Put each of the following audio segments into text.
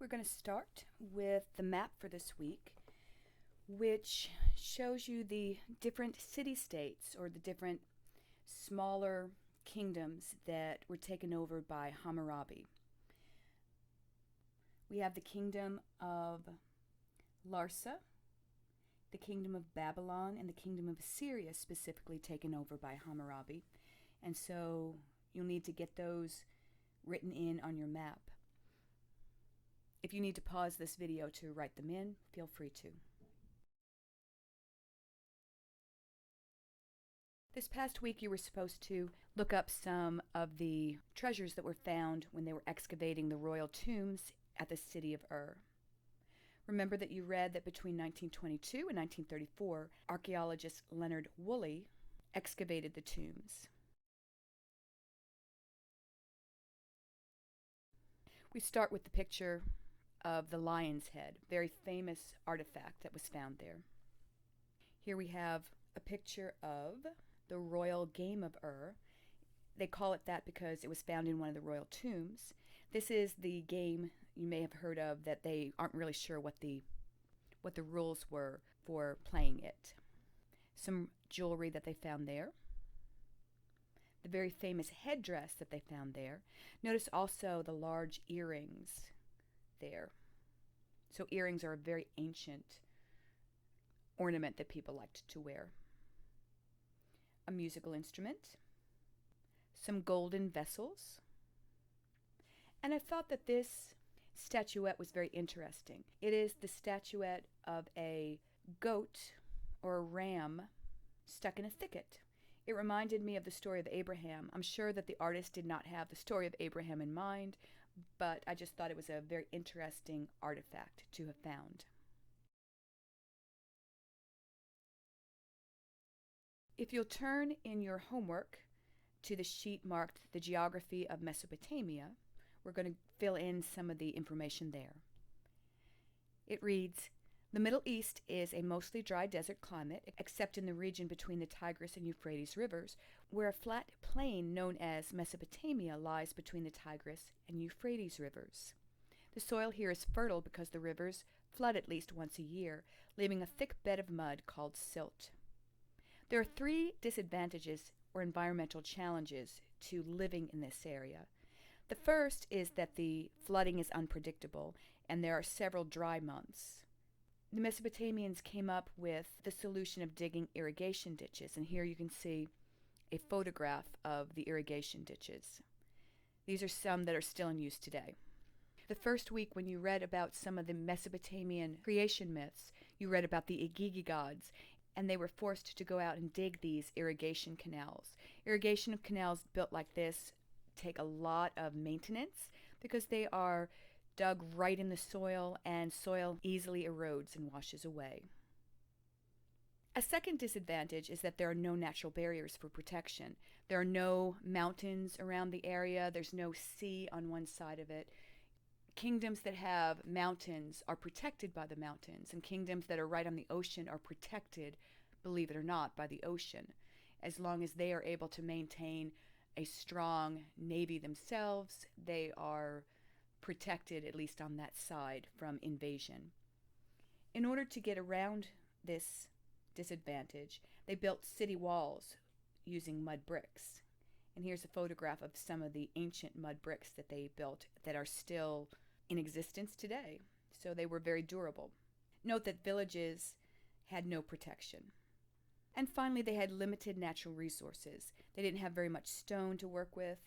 We're going to start with the map for this week, which shows you the different city-states or the different smaller kingdoms that were taken over by Hammurabi. We have the kingdom of Larsa, the kingdom of Babylon, and the kingdom of Assyria specifically taken over by Hammurabi. And so you'll need to get those written in on your map. If you need to pause this video to write them in, feel free to. This past week you were supposed to look up some of the treasures that were found when they were excavating the royal tombs at the city of Ur. Remember that you read that between 1922 and 1934, archaeologist Leonard Woolley excavated the tombs. We start with the picture of the lion's head, very famous artifact that was found there. Here we have a picture of the royal game of Ur. They call it that because it was found in one of the royal tombs. This is the game you may have heard of that they aren't really sure what the rules were for playing it. Some jewelry that they found there. The very famous headdress that they found there. Notice also the large earrings there. So earrings are a very ancient ornament that people liked to wear. A musical instrument. Some golden vessels. And I thought that this statuette was very interesting. It is the statuette of a goat or a ram stuck in a thicket. It reminded me of the story of Abraham. I'm sure that the artist did not have the story of Abraham in mind, but I just thought it was a very interesting artifact to have found. If you'll turn in your homework to the sheet marked The Geography of Mesopotamia, we're going to fill in some of the information there. It reads, the Middle East is a mostly dry desert climate, except in the region between the Tigris and Euphrates rivers, where a flat plain known as Mesopotamia lies between the Tigris and Euphrates rivers. The soil here is fertile because the rivers flood at least once a year, leaving a thick bed of mud called silt. There are three disadvantages or environmental challenges to living in this area. The first is that the flooding is unpredictable, and there are several dry months. The Mesopotamians came up with the solution of digging irrigation ditches, and here you can see a photograph of the irrigation ditches. These are some that are still in use today. The first week when you read about some of the Mesopotamian creation myths, you read about the Igigi gods, and they were forced to go out and dig these irrigation canals. Irrigation canals built like this take a lot of maintenance because they are dug right in the soil, and soil easily erodes and washes away. A second disadvantage is that there are no natural barriers for protection. There are no mountains around the area. There's no sea on one side of it. Kingdoms that have mountains are protected by the mountains, and kingdoms that are right on the ocean are protected, believe it or not, by the ocean, as long as they are able to maintain a strong navy themselves. They are protected, at least on that side, from invasion. In order to get around this disadvantage, they built city walls using mud bricks. And here's a photograph of some of the ancient mud bricks that they built that are still in existence today. So they were very durable. Note that villages had no protection. And finally, they had limited natural resources. They didn't have very much stone to work with,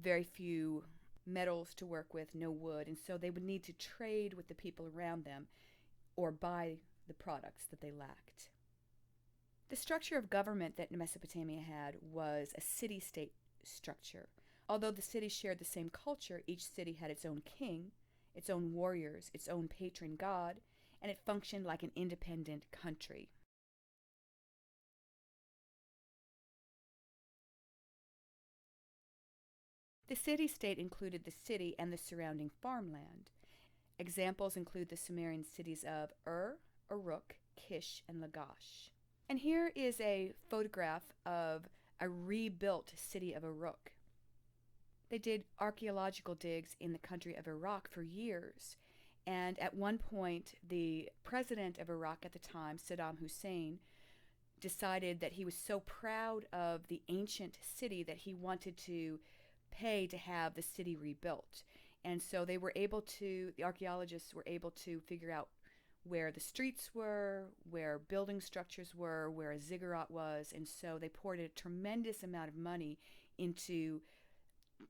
very few metals to work with, no wood, and so they would need to trade with the people around them or buy the products that they lacked. The structure of government that Mesopotamia had was a city-state structure. Although the cities shared the same culture, each city had its own king, its own warriors, its own patron god, and it functioned like an independent country. The city-state included the city and the surrounding farmland. Examples include the Sumerian cities of Ur, Uruk, Kish, and Lagash. And here is a photograph of a rebuilt city of Uruk. They did archaeological digs in the country of Iraq for years, And at one point, the president of Iraq at the time, Saddam Hussein, decided that he was so proud of the ancient city that he wanted to pay to have the city rebuilt. And so the archaeologists were able to figure out where the streets were, where building structures were, where a ziggurat was. And so they poured a tremendous amount of money into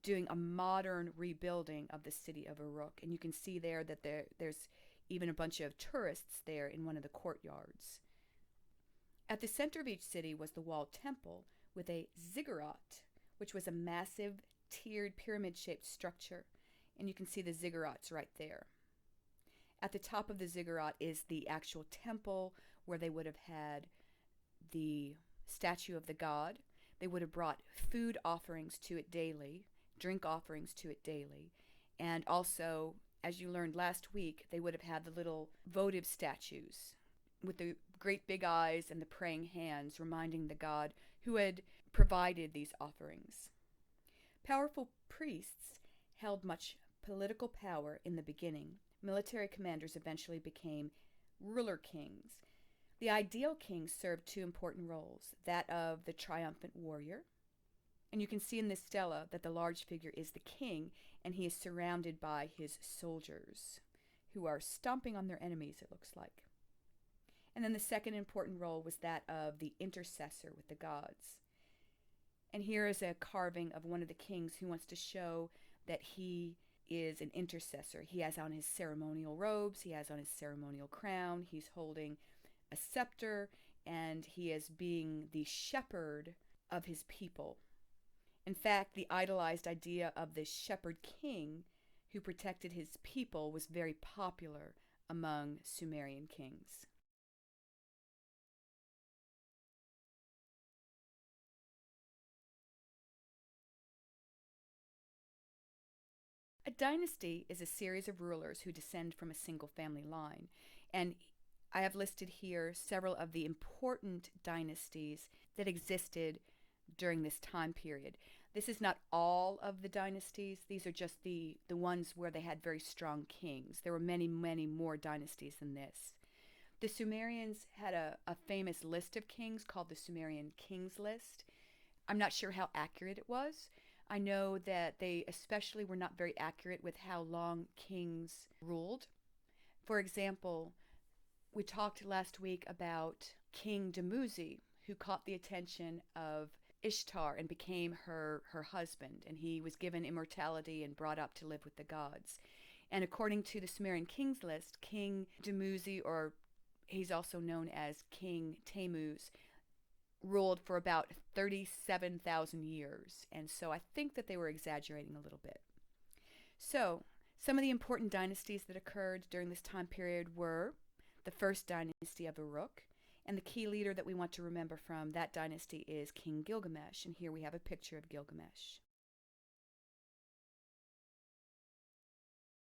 doing a modern rebuilding of the city of Uruk. And you can see there that there's even a bunch of tourists there in one of the courtyards. At the center of each city was the walled temple with a ziggurat, which was a massive tiered pyramid-shaped structure. And you can see the ziggurats right there. At the top of the ziggurat is the actual temple where they would have had the statue of the god. They would have brought food offerings to it daily, drink offerings to it daily. And also, as you learned last week, they would have had the little votive statues with the great big eyes and the praying hands, reminding the god who had provided these offerings. Powerful priests held much political power in the beginning. Military commanders eventually became ruler kings. The ideal king served two important roles, that of the triumphant warrior. And you can see in this stela that the large figure is the king, and he is surrounded by his soldiers, who are stomping on their enemies, it looks like. And then the second important role was that of the intercessor with the gods. And here is a carving of one of the kings who wants to show that he is an intercessor. He has on his ceremonial robes, he has on his ceremonial crown, he's holding a scepter, and he is being the shepherd of his people. In fact, the idolized idea of the shepherd king who protected his people was very popular among Sumerian kings. A dynasty is a series of rulers who descend from a single family line. And I have listed here several of the important dynasties that existed during this time period. This is not all of the dynasties. These are just the ones where they had very strong kings. There were many, many more dynasties than this. The Sumerians had a famous list of kings called the Sumerian Kings List. I'm not sure how accurate it was. I know that they especially were not very accurate with how long kings ruled. For example, we talked last week about King Dumuzi, who caught the attention of Ishtar and became her husband, and he was given immortality and brought up to live with the gods. And according to the Sumerian Kings List, King Dumuzi, or he's also known as King Tammuz, ruled for about 37,000 years. And so I think that they were exaggerating a little bit. So some of the important dynasties that occurred during this time period were the first dynasty of Uruk. And the key leader that we want to remember from that dynasty is King Gilgamesh. And here we have a picture of Gilgamesh.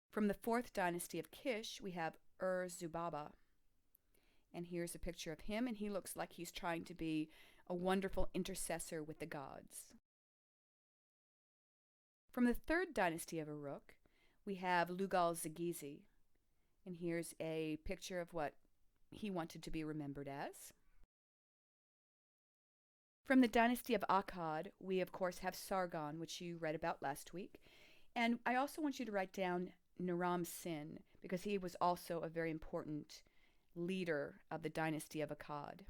From the fourth dynasty of Kish, we have Ur-Zubaba. And here's a picture of him, and he looks like he's trying to be a wonderful intercessor with the gods. From the third dynasty of Uruk, we have Lugal-Zagizi. And here's a picture of what he wanted to be remembered as. From the dynasty of Akkad, we of course have Sargon, which you read about last week. And I also want you to write down Naram-Sin, because he was also a very important leader of the dynasty of Akkad.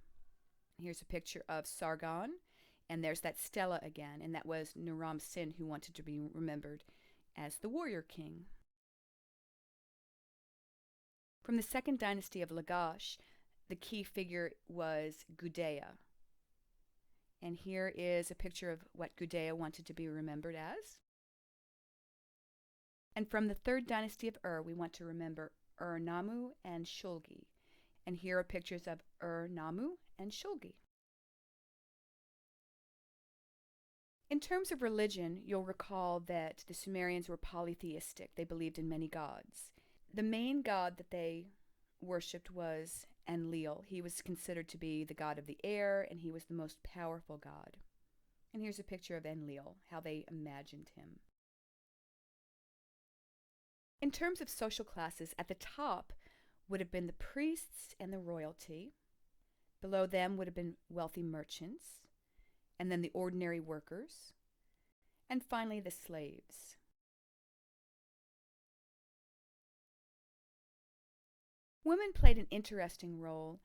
Here's a picture of Sargon, and there's that stela again, and that was Naram-Sin, who wanted to be remembered as the warrior king. From the second dynasty of Lagash, the key figure was Gudea. And here is a picture of what Gudea wanted to be remembered as. And from the third dynasty of Ur, we want to remember Ur-Nammu and Shulgi. And here are pictures of Ur-Nammu and Shulgi. In terms of religion, you'll recall that the Sumerians were polytheistic. They believed in many gods. The main god that they worshipped was Enlil. He was considered to be the god of the air, and he was the most powerful god. And here's a picture of Enlil, how they imagined him. In terms of social classes, at the top would have been the priests and the royalty. Below them would have been wealthy merchants, and then the ordinary workers, and finally the slaves. Women played an interesting role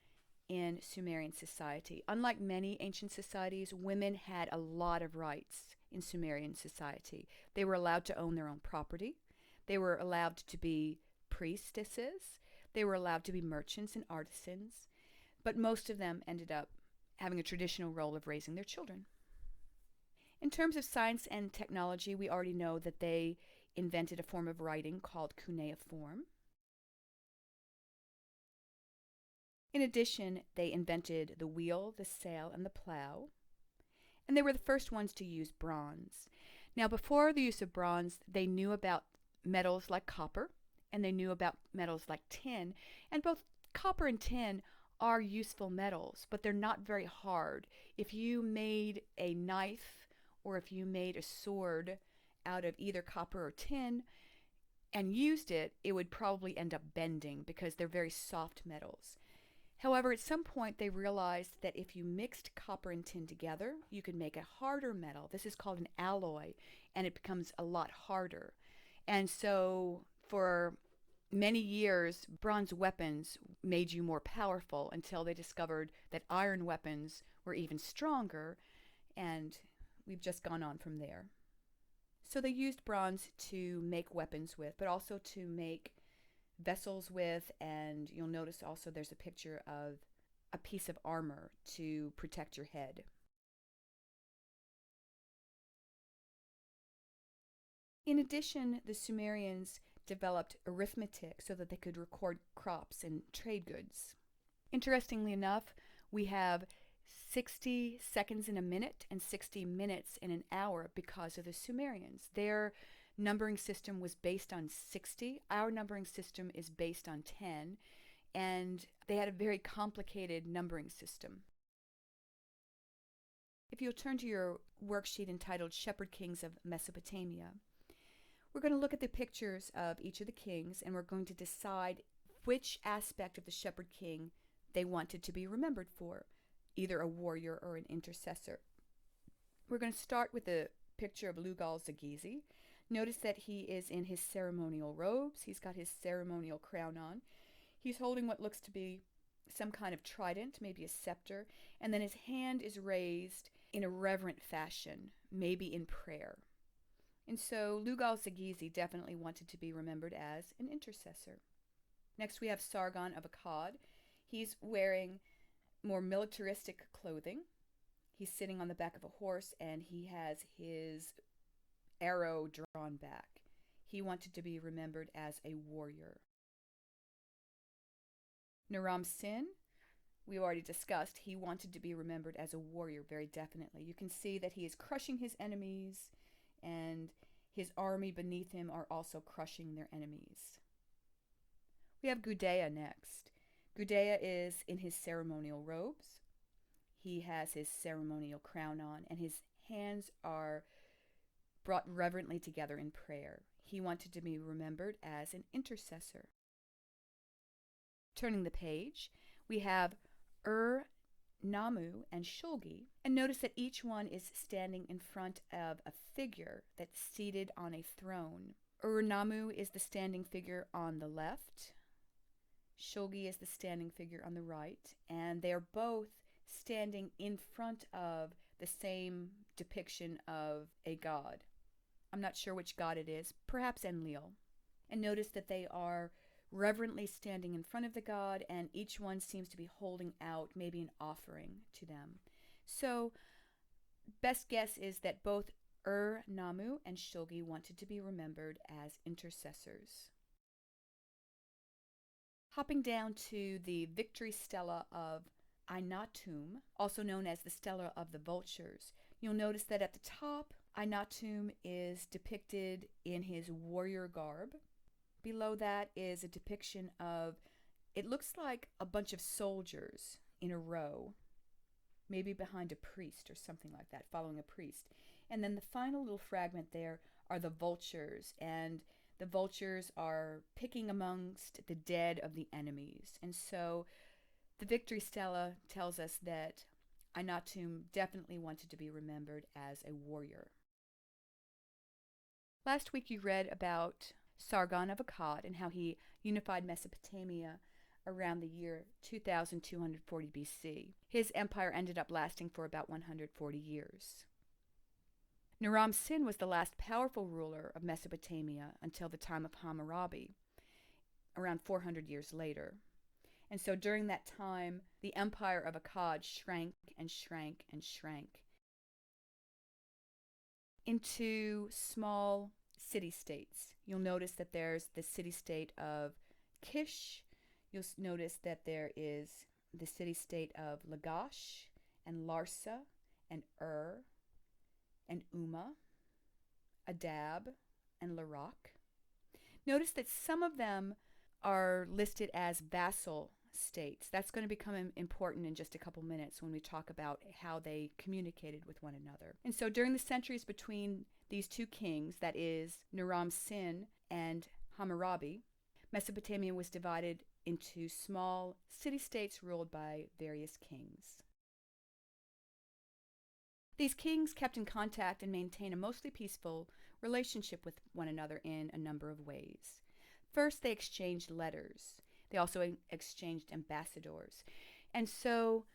in Sumerian society. Unlike many ancient societies, women had a lot of rights in Sumerian society. They were allowed to own their own property. They were allowed to be priestesses. They were allowed to be merchants and artisans. But most of them ended up having a traditional role of raising their children. In terms of science and technology, we already know that they invented a form of writing called cuneiform. In addition, they invented the wheel, the sail, and the plow. And they were the first ones to use bronze. Now, before the use of bronze, they knew about metals like copper, and they knew about metals like tin. And both copper and tin are useful metals, but they're not very hard. If you made a knife or if you made a sword out of either copper or tin and used it, it would probably end up bending because they're very soft metals. However, at some point they realized that if you mixed copper and tin together, you could make a harder metal. This is called an alloy, and it becomes a lot harder. And so for many years, bronze weapons made you more powerful until they discovered that iron weapons were even stronger, and we've just gone on from there. So they used bronze to make weapons with, but also to make vessels with, and you'll notice also there's a picture of a piece of armor to protect your head. In addition, the Sumerians developed arithmetic so that they could record crops and trade goods. Interestingly enough, we have 60 seconds in a minute and 60 minutes in an hour because of the Sumerians. Their numbering system was based on 60. Our numbering system is based on 10, and they had a very complicated numbering system. If you'll turn to your worksheet entitled Shepherd Kings of Mesopotamia, we're going to look at the pictures of each of the kings, and we're going to decide which aspect of the shepherd king they wanted to be remembered for, either a warrior or an intercessor. We're going to start with the picture of Lugal-Zagizi. Notice that he is in his ceremonial robes. He's got his ceremonial crown on. He's holding what looks to be some kind of trident, maybe a scepter, and then his hand is raised in a reverent fashion, maybe in prayer. And so Lugal-Zagizi definitely wanted to be remembered as an intercessor. Next we have Sargon of Akkad. He's wearing more militaristic clothing. He's sitting on the back of a horse and he has his arrow drawn back. He wanted to be remembered as a warrior. Naram-Sin, we already discussed, he wanted to be remembered as a warrior very definitely. You can see that he is crushing his enemies, and his army beneath him are also crushing their enemies. We have Gudea next. Gudea is in his ceremonial robes. He has his ceremonial crown on, and his hands are brought reverently together in prayer. He wanted to be remembered as an intercessor. Turning the page, we have Namu, and Shulgi, and notice that each one is standing in front of a figure that's seated on a throne. Namu is the standing figure on the left, Shulgi is the standing figure on the right, and they are both standing in front of the same depiction of a god. I'm not sure which god it is, perhaps Enlil. And notice that they are reverently standing in front of the god, and each one seems to be holding out maybe an offering to them. So, best guess is that both Namu and Shulgi wanted to be remembered as intercessors. Hopping down to the victory stela of Einatum, also known as the Stela of the Vultures, you'll notice that at the top, Einatum is depicted in his warrior garb. Below that is a depiction of, it looks like a bunch of soldiers in a row, maybe behind a priest or something like that, following a priest. And then the final little fragment there are the vultures, and The vultures are picking amongst the dead of the enemies. And so the Victory Stela tells us that Einatum definitely wanted to be remembered as a warrior. Last week you read about Sargon of Akkad and how he unified Mesopotamia around the year 2240 BC. His empire ended up lasting for about 140 years. Naram-Sin was the last powerful ruler of Mesopotamia until the time of Hammurabi, around 400 years later. And so during that time, the empire of Akkad shrank and shrank and shrank into small city-states. You'll notice that there's the city-state of Kish. You'll notice that there is the city-state of Lagash and Larsa and and Umma, Adab and Larak. Notice that some of them are listed as vassal states. That's going to become important in just a couple minutes when we talk about how they communicated with one another. And so during the centuries between these two kings, that is Naram-Sin and Hammurabi, Mesopotamia was divided into small city-states ruled by various kings. These kings kept in contact and maintained a mostly peaceful relationship with one another in a number of ways. First, they exchanged letters. They also exchanged ambassadors. And so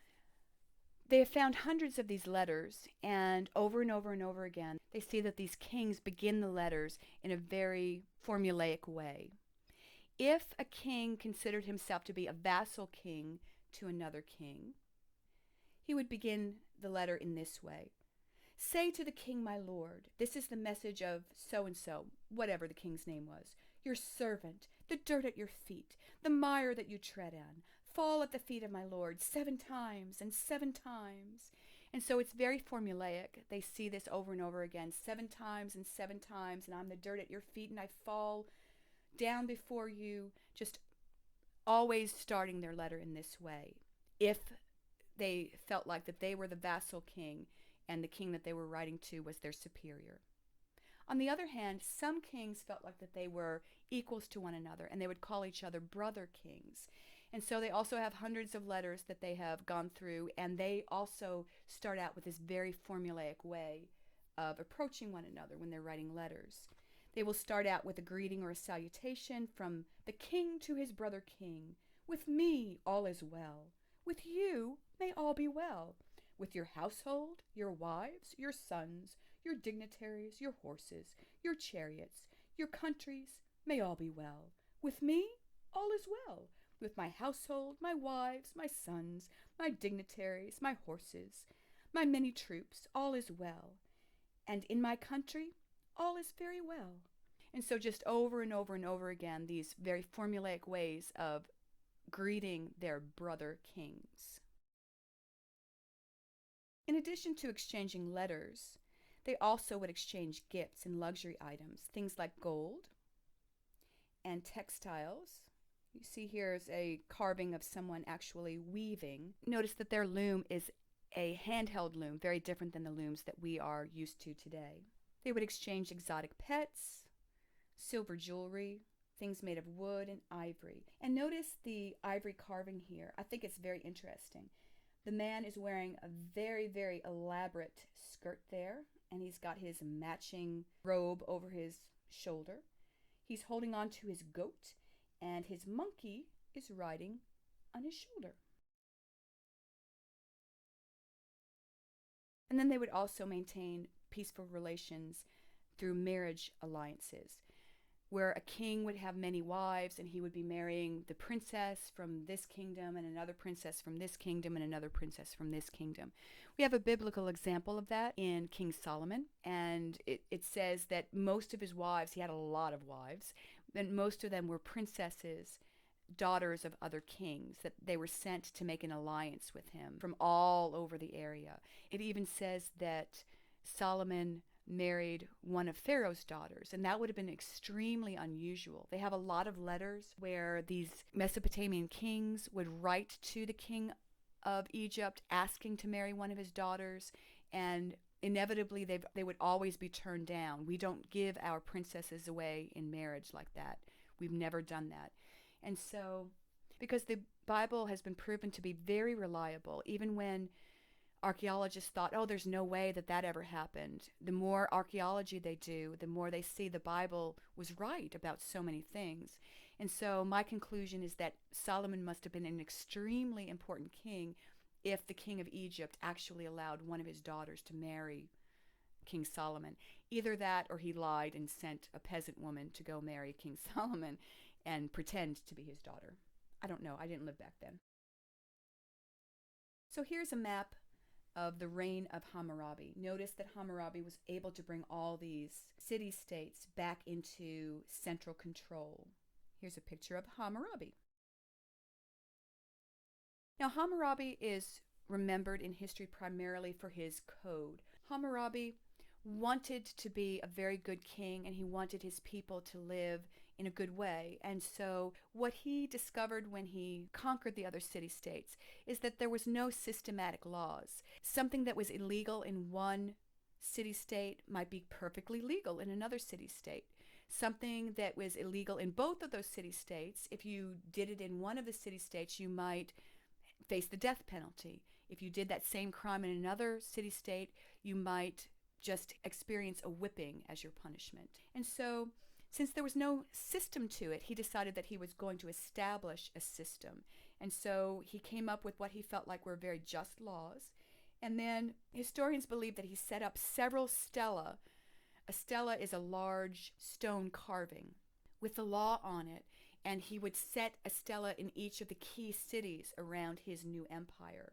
they have found hundreds of these letters, and over and over again, they see that these kings begin the letters in a very formulaic way. If a king considered himself to be a vassal king to another king, he would begin the letter in this way. Say to the king, my lord, this is the message of so-and-so, whatever the king's name was, your servant, the dirt at your feet, the mire that you tread on, fall at the feet of my lord 7 times and 7 times. And so it's very formulaic. They see this over and over again, 7 times and 7 times, and I'm the dirt at your feet, and I fall down before you, just always starting their letter in this way. If they felt like that they were the vassal king and the king that they were writing to was their superior. On the other hand, some kings felt like that they were equals to one another, and they would call each other brother kings. And so they also have hundreds of letters that they have gone through, and they also start out with this very formulaic way of approaching one another when they're writing letters. They will start out with a greeting or a salutation from the king to his brother king. With me all is well. With you may all be well. With your household, your wives, your sons, your dignitaries, your horses, your chariots, your countries may all be well. With me all is well. With my household, my wives, my sons, my dignitaries, my horses, my many troops, all is well. And in my country, all is very well. And so just over and over and over again, these very formulaic ways of greeting their brother kings. In addition to exchanging letters, they also would exchange gifts and luxury items, things like gold and textiles. You see here is a carving of someone actually weaving. Notice that their loom is a handheld loom, very different than the looms that we are used to today. They would exchange exotic pets, silver jewelry, things made of wood and ivory. And notice the ivory carving here. I think it's very interesting. The man is wearing a very, very elaborate skirt there, and he's got his matching robe over his shoulder. He's holding on to his goat, and his monkey is riding on his shoulder. And then they would also maintain peaceful relations through marriage alliances, where a king would have many wives, and he would be marrying the princess from this kingdom and another princess from this kingdom and another princess from this kingdom. We have a biblical example of that in King Solomon, and it says that most of his wives, he had a lot of wives, and most of them were princesses, daughters of other kings, that they were sent to make an alliance with him from all over the area. It even says that Solomon married one of Pharaoh's daughters, and that would have been extremely unusual. They have a lot of letters where these Mesopotamian kings would write to the king of Egypt asking to marry one of his daughters, and inevitably they would always be turned down. We don't give our princesses away in marriage like that. We've never done that. And so, because the Bible has been proven to be very reliable, even when archaeologists thought, oh, there's no way that that ever happened. The more archaeology they do, the more they see the Bible was right about so many things. And so my conclusion is that Solomon must have been an extremely important king if the king of Egypt actually allowed one of his daughters to marry King Solomon. Either that or he lied and sent a peasant woman to go marry King Solomon and pretend to be his daughter. I don't know. I didn't live back then. So here's a map of the reign of Hammurabi. Notice that Hammurabi was able to bring all these city-states back into central control. Here's a picture of Hammurabi. Now, Hammurabi is remembered in history primarily for his code. Hammurabi wanted to be a very good king, and he wanted his people to live in a good way. And so what he discovered when he conquered the other city-states is that there was no systematic laws. Something that was illegal in one city-state might be perfectly legal in another city-state. Something that was illegal in both of those city-states, if you did it in one of the city-states, you might face the death penalty. If you did that same crime in another city-state, you might just experience a whipping as your punishment. And so, since there was no system to it, he decided that he was going to establish a system. And so he came up with what he felt like were very just laws. And then historians believe that he set up several stelae. A stela is a large stone carving with the law on it. And he would set a stela in each of the key cities around his new empire.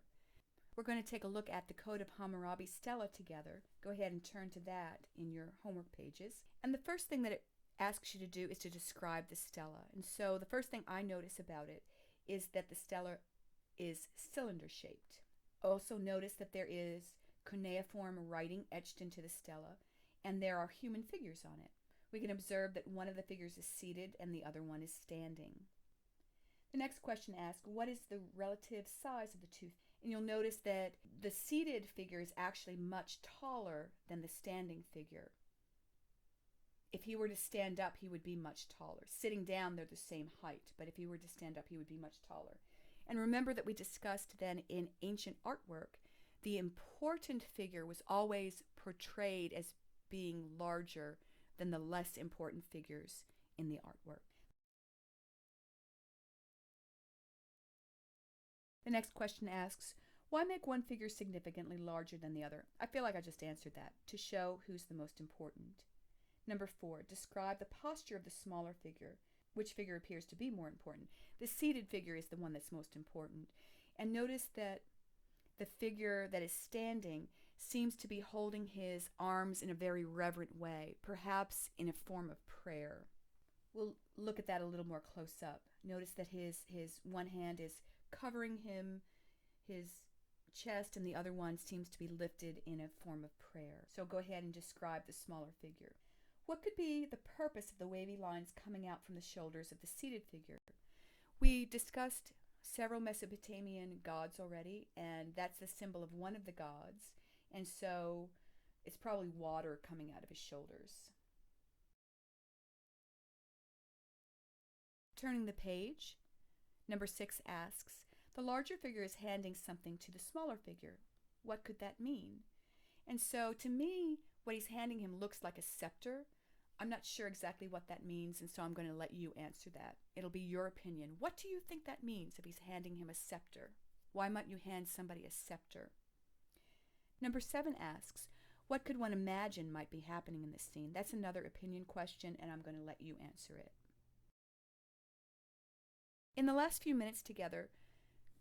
We're going to take a look at the Code of Hammurabi stela together. Go ahead and turn to that in your homework pages. And the first thing that it asks you to do is to describe the stela. And so the first thing I notice about it is that the stela is cylinder shaped. Also notice that there is cuneiform writing etched into the stela, and there are human figures on it. We can observe that one of the figures is seated and the other one is standing. The next question asks, what is the relative size of the two? And you'll notice that the seated figure is actually much taller than the standing figure. If he were to stand up, he would be much taller. Sitting down, they're the same height, but if he were to stand up, he would be much taller. And remember that we discussed then in ancient artwork, the important figure was always portrayed as being larger than the less important figures in the artwork. The next question asks, why make one figure significantly larger than the other? I feel like I just answered that, to show who's the most important. Number 4, describe the posture of the smaller figure. Which figure appears to be more important? The seated figure is the one that's most important. And notice that the figure that is standing seems to be holding his arms in a very reverent way, perhaps in a form of prayer. We'll look at that a little more close up. Notice that his one hand is covering his chest, and the other one seems to be lifted in a form of prayer. So go ahead and describe the smaller figure. What could be the purpose of the wavy lines coming out from the shoulders of the seated figure? We discussed several Mesopotamian gods already, and that's the symbol of one of the gods. And so it's probably water coming out of his shoulders. Turning the page, number 6 asks, the larger figure is handing something to the smaller figure. What could that mean? And so to me, what he's handing him looks like a scepter. I'm not sure exactly what that means, and so I'm going to let you answer that. It'll be your opinion. What do you think that means if he's handing him a scepter? Why might you hand somebody a scepter? Number 7 asks, what could one imagine might be happening in this scene? That's another opinion question, and I'm going to let you answer it. In the last few minutes together,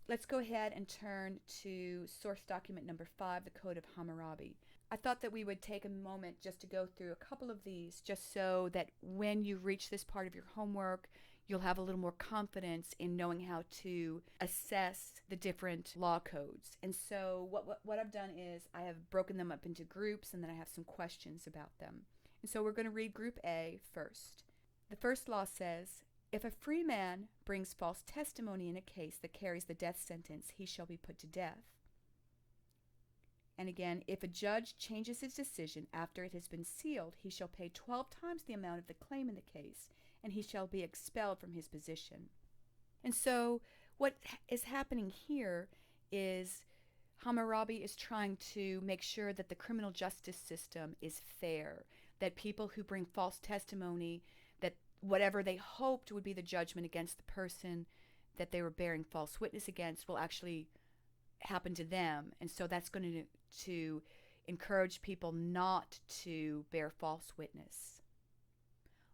let's go ahead and turn to source document number 5, the Code of Hammurabi. I thought that we would take a moment just to go through a couple of these, just so that when you reach this part of your homework, you'll have a little more confidence in knowing how to assess the different law codes. And so what I've done is I have broken them up into groups, and then I have some questions about them. And so we're going to read Group A first. The first law says, if a free man brings false testimony in a case that carries the death sentence, he shall be put to death. And again, if a judge changes his decision after it has been sealed, he shall pay 12 times the amount of the claim in the case, and he shall be expelled from his position. And so what is happening here is Hammurabi is trying to make sure that the criminal justice system is fair, that people who bring false testimony, that whatever they hoped would be the judgment against the person that they were bearing false witness against will actually happen to them. And so that's going to encourage people not to bear false witness.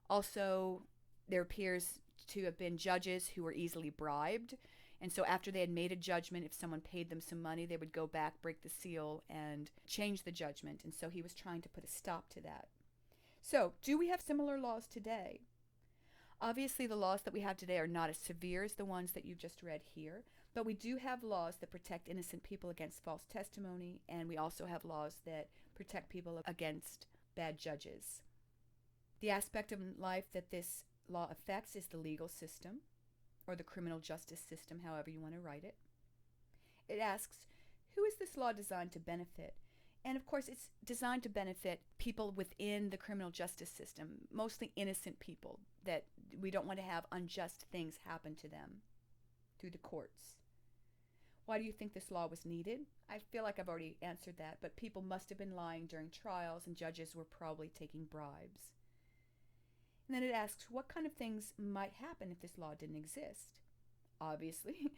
Also, there appears to have been judges who were easily bribed. And so after they had made a judgment, if someone paid them some money, they would go back, break the seal, and change the judgment. And so he was trying to put a stop to that. So, do we have similar laws today? Obviously, the laws that we have today are not as severe as the ones that you've just read here, but we do have laws that protect innocent people against false testimony, and we also have laws that protect people against bad judges. The aspect of life that this law affects is the legal system, or the criminal justice system, however you want to write it. It asks, who is this law designed to benefit? And of course, it's designed to benefit people within the criminal justice system, mostly innocent people, that we don't want to have unjust things happen to them through the courts. Why do you think this law was needed? I feel like I've already answered that, but people must have been lying during trials, and judges were probably taking bribes. And then it asks, what kind of things might happen if this law didn't exist? Obviously,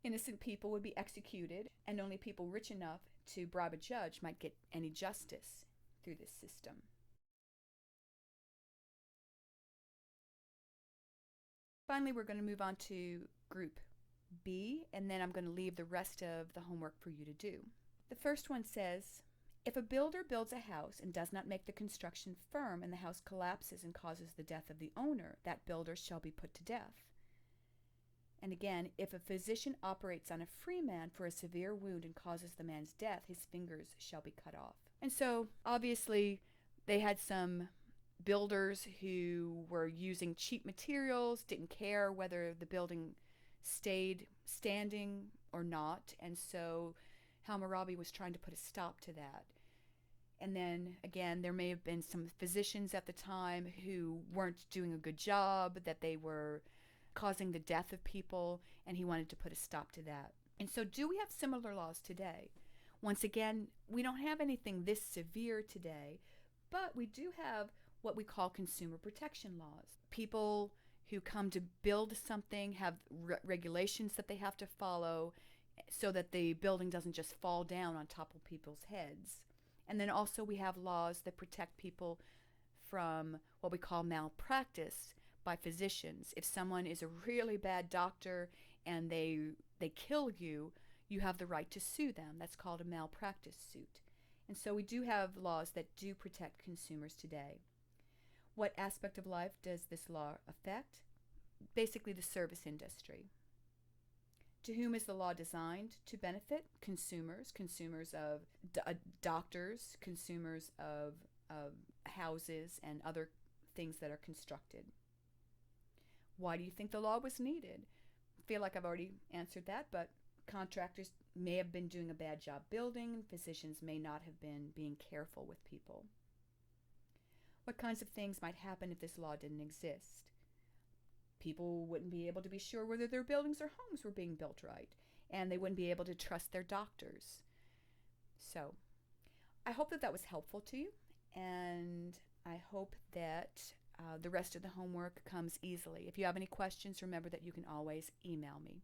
innocent people would be executed, and only people rich enough to bribe a judge might get any justice through this system. Finally, we're going to move on to group B, and then I'm going to leave the rest of the homework for you to do. The first one says, if a builder builds a house and does not make the construction firm, and the house collapses and causes the death of the owner, that builder shall be put to death. And again, if a physician operates on a free man for a severe wound and causes the man's death, his fingers shall be cut off. And so, obviously, they had some builders who were using cheap materials, didn't care whether the building stayed standing or not, and so Hammurabi was trying to put a stop to that. And then, again, there may have been some physicians at the time who weren't doing a good job, that they were causing the death of people, and he wanted to put a stop to that. And so do we have similar laws today? Once again, we don't have anything this severe today, but we do have what we call consumer protection laws. People who come to build something have regulations that they have to follow so that the building doesn't just fall down on top of people's heads. And then also we have laws that protect people from what we call malpractice by physicians. If someone is a really bad doctor and they kill you, you have the right to sue them. That's called a malpractice suit. And so we do have laws that do protect consumers today. What aspect of life does this law affect? Basically the service industry. To whom is the law designed to benefit? Consumers of doctors, consumers of houses and other things that are constructed. Why do you think the law was needed? I feel like I've already answered that, but contractors may have been doing a bad job building, and physicians may not have been being careful with people. What kinds of things might happen if this law didn't exist? People wouldn't be able to be sure whether their buildings or homes were being built right, and they wouldn't be able to trust their doctors. So, I hope that was helpful to you, and I hope that the rest of the homework comes easily. If you have any questions, remember that you can always email me.